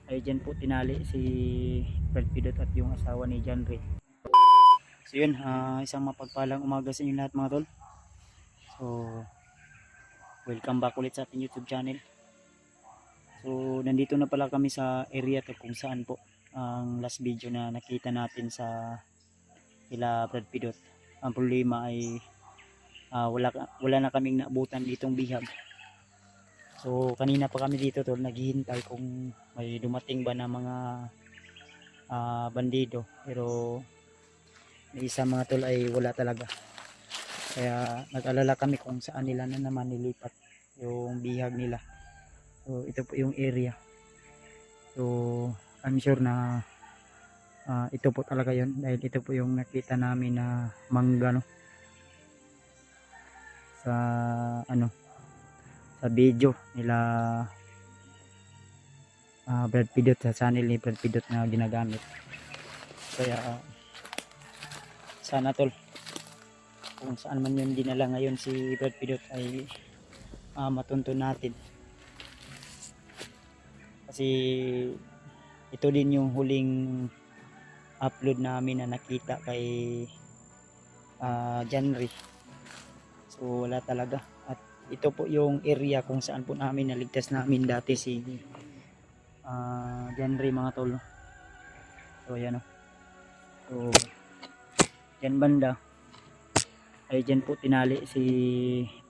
ay dyan po tinali si Brad Pidot at yung asawa ni John Ray. So yun, isang mapagpalang umaga sa inyo lahat mga tol. So welcome back ulit sa ating YouTube channel. So nandito na pala kami sa area to kung saan po ang last video na nakita natin sa ila Brad Pidot. Ang problema ay wala na kaming naabutan ditong bihag. So kanina pa kami dito tol, naghihintay kung may dumating ba na mga bandido, pero may isa mga tol ay wala talaga. Kaya nag-alala kami kung saan nila na naman nilipat yung bihag nila. So ito po yung area. So I'm sure na ito po talaga yun, dahil ito po yung nakita namin na mangga no, sa sa video nila Brad Pidot, sa channel ni Brad Pidot na ginagamit. Kaya sana tol, kung saan man yun dinala ngayon si Brad Pidot ay matuntun natin, kasi ito din yung huling upload namin na nakita kay John Ray. So wala talaga, at ito po yung area kung saan po namin naligtas namin dati si John Ray mga tol. So ayan o. So dyan banda ay dyan po tinali si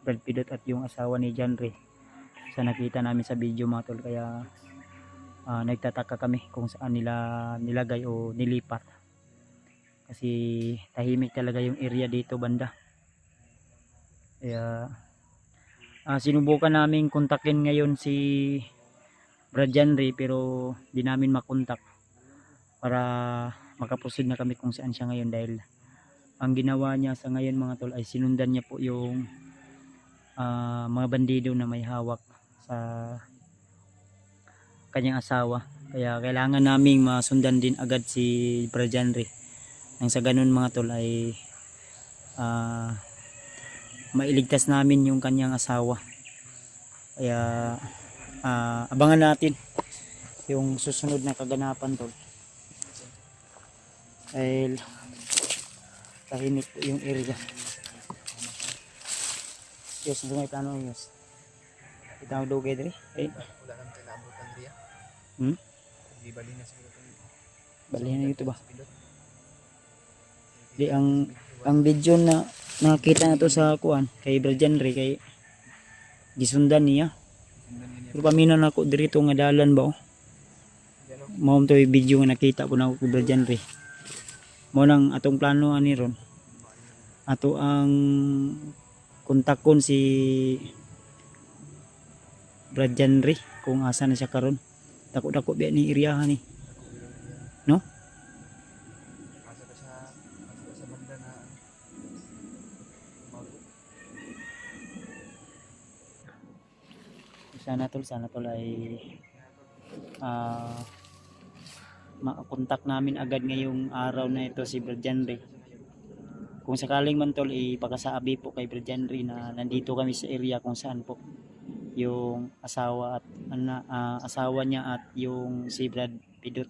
Brad Pidot at yung asawa ni John Ray sa nakita namin sa video mga tol. Kaya nagtataka kami kung saan nila nilagay o nilipat, kasi tahimik talaga yung area dito banda. Kaya sinubukan namin kontakin ngayon si Brad John Ray, pero di namin makontak para makaproceed na kami kung saan siya ngayon, dahil ang ginawa niya sa ngayon mga tol ay sinundan niya po yung mga bandido na may hawak sa kanyang asawa. Kaya kailangan naming masundan din agad si Brad John Ray, nang sa ganun mga tol ay mailigtas namin yung kanyang asawa. Kaya abangan natin yung susunod na kaganapan tol, dahil tahimik po yung area. Yes, hindi may plano yes. Itang dugay diri. Ay. Wala nang kailangan diya. Di bali na siguro to. Bali na ito ba? Di ang video na nakita na to sa kuan kay Brad John Ray, kay gisundan niya. Pero paminaw na ako dirito nga dalan ba oh. Mao to yung video nga nakita ko na ako kay Brad John Ray. Mo nang atong plano ani ron. Ato ang kontakon si Brad John Ray kung asa na siya karon. Dako-dako biya ni iriyahan ni. No? Asa ka sa banda na Sana tol ay makontak namin agad ngayong araw na ito si Brad John Ray. Kung sakaling man tol, ipakasabi po kay Brad John Ray na nandito kami sa area kung saan po yung asawa at asawa niya at yung si Brad Pidot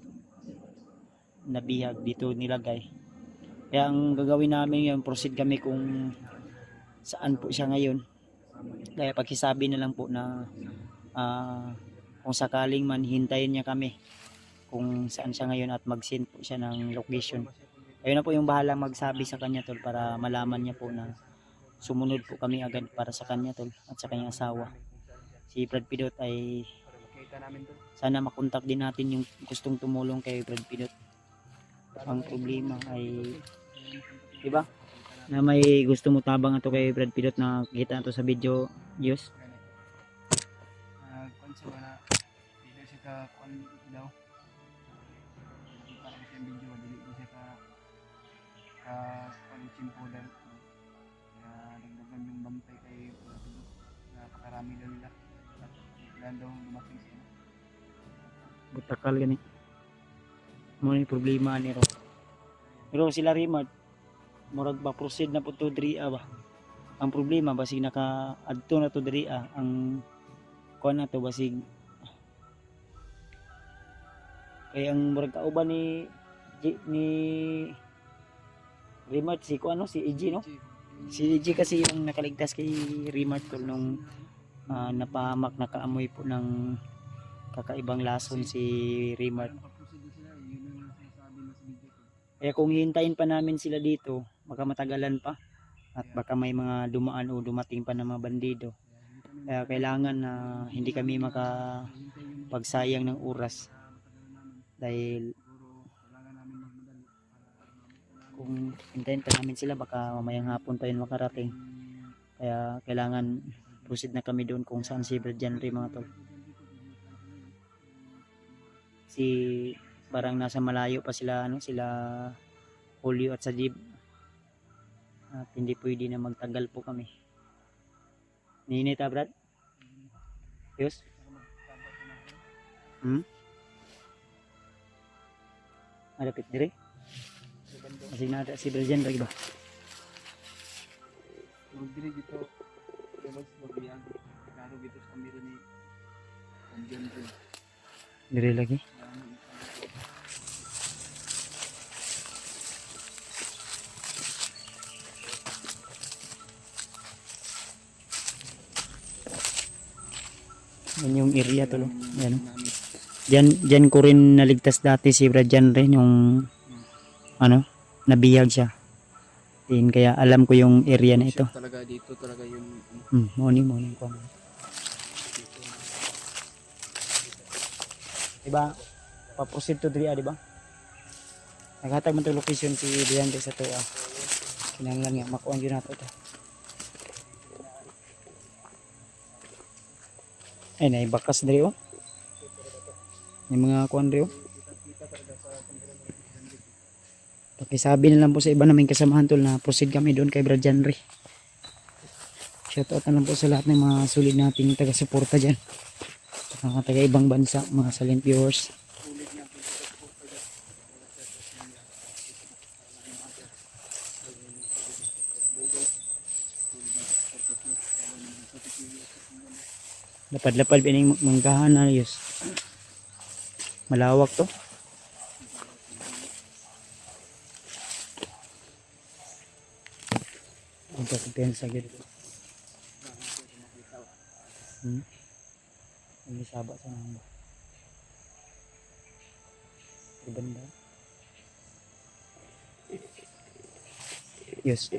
na bihag dito nilagay. Kaya ang gagawin namin yung proceed kami kung saan po siya ngayon. Kaya pagkisabi na lang po na kung sakaling man hintayin niya kami kung saan siya ngayon at mag-send po siya ng location. Ayun na po yung bahala magsabi sa kanya tol, para malaman niya po na sumunod po kami agad para sa kanya tol at sa kanyang asawa. Si Brad Pidot ay sana makontak din natin yung gustong tumulong kay Brad Pidot. Ang problema ay diba na may gusto mo tabang ato kay Brad Pidot na kita nato sa video Diyos. konso na dili siya ka kon daw. Para sa video dili siya ka paluchin powder. Kaya dagdagan yung bantay kay napakarami daw nila. At daw dumating sila. Butakal gani. Mo ni problema ni ro. Pero sila Rimard murag ba proceed na po to dria ba. Ang problema basig naka adto na to dria ang kuan na to basig Kaya ang murag kauban ni Rimart si ko ano si EG no. Si EG kasi yung nakaligtas kay Rimart tol nung napahamak nakaamoy po ng kakaibang lason si Rimart. Kaya kung hihintayin pa namin sila dito, baka matagalan pa at baka may mga dumaan o dumating pa ng mga bandido. Kaya kailangan na hindi kami makapagsayang ng oras dahil kung hintayin pa namin sila baka mamayang hapon tayo makarating. Kaya kailangan proceed na kami doon kung saan si Brad Janry mga tol. Si parang nasa malayo pa sila sila Julio at Sajib. At hindi pwede na magtagal po kami. Ninit Brad? Yes? Malapit dire? Masig na si Brad Janry ba? Magdiri dito. Labas magbiyan. Klaro dito sa kamera ni Andiyan rin. Dire lagi? Yan yung area to, no? Yan. Diyan ko rin naligtas dati si Brad Janry yung nabiyag siya. Din kaya alam ko yung area na ito. Talaga dito talaga yung Morning ko. Diba? Paproceed to diri, di ba? Naghatag man to location si Brian sa to. Kinahanglan nga makuha gyud nato to. Ay nay bakas diri oh. May mga kuan diri oh. Pakisabi na lang po sa iba naming kasamahan tol na proceed kami doon kay Brad Janry. Shoutout na lang po sa lahat ng mga sulit nating taga-suporta dyan. Mga taga-ibang bansa, mga silent viewers. Lapad-lapad pining manggahan na yus. Malawak to. Ang kumpiyansa gid. Ang isaba sa namba. Ibanda. Yes.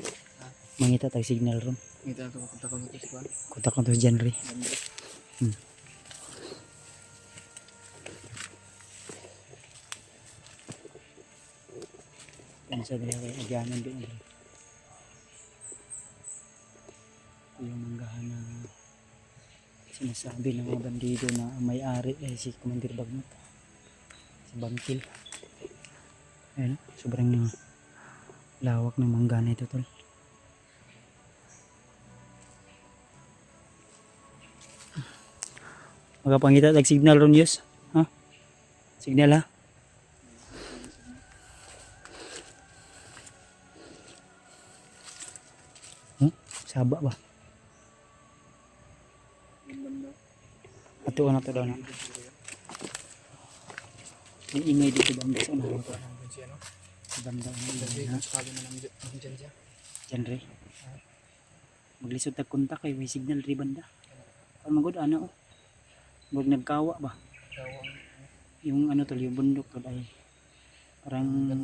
Mangita tag signal ron. ngita ko kontak ko to sa Kontak ko to si Janry. Yan sa daya kay agyanan din. Yung manggahan na sinasabi ng mga bandido na ang may-ari si Commander Bagnot, si Bangkil. Ayun, sobrang lawak ng mangga na ito tol. Magapangita tag signal ron yus. Ha? Signal ha? Saba ba? Ato na to daw na. May ingay dito banda sa unahan ko. Sa banda na. Janry. Maglisod tag kontak kay may signal ri banda. Ang magod ano oh. Wag nagkawa ba? Yung ano tol, yung bundok tol ay parang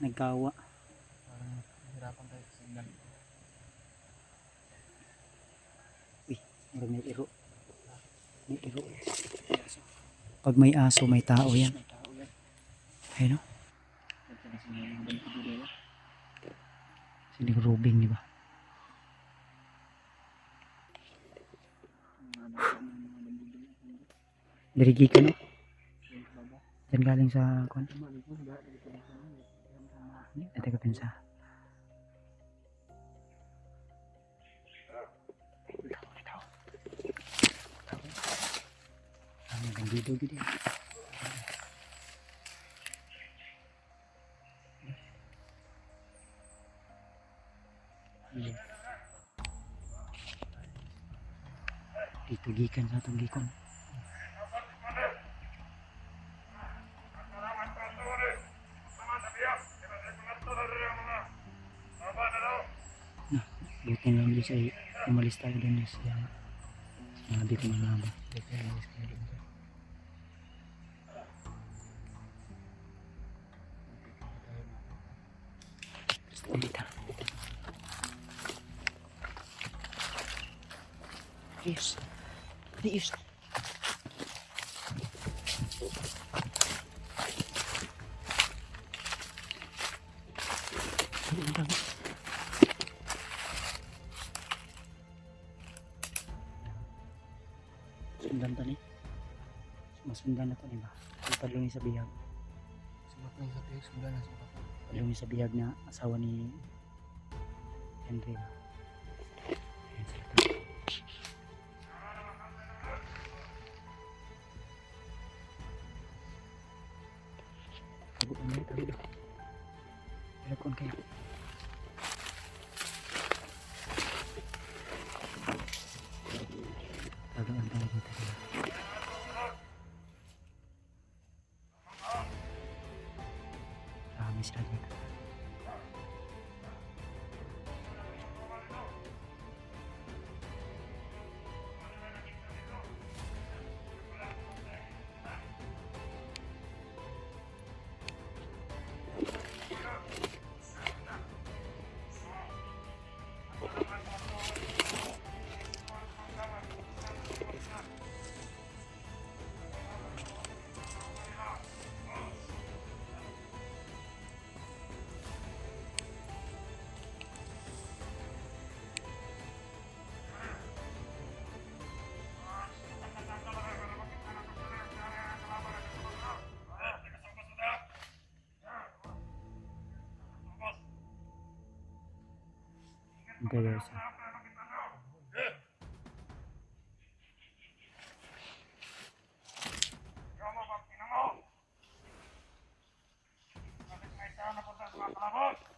nagkawa. Parang hirapan tayo sa signal. May iro. May iro. Pag may aso, may tao yan. Ayun o. Sinig Rubing, di ba? Dirigi ka no? Diyan galing sa kwan. Ito ka pinsa. Ang bandido gini. Dito gikan sa itong gikon. Buti lang doon sa umalis tayo doon sa sinabi ko na nga ba. Buti na umalis kayo doon, sir. Dito. Yes. Yes. Sundan to ni. Masundan na to ni ba? Ipadlungi sa bihag. Sumat na yung sa tiyo, sudan na sumat na. Padlungi sa bihag na asawa ni Henry ba? Ayan sila to. Tago na tago na. Telefon kayo. Tagaan tayo dito. Marami sila dito. Okay guys. Bakit may tao na punta sa mga kalabot?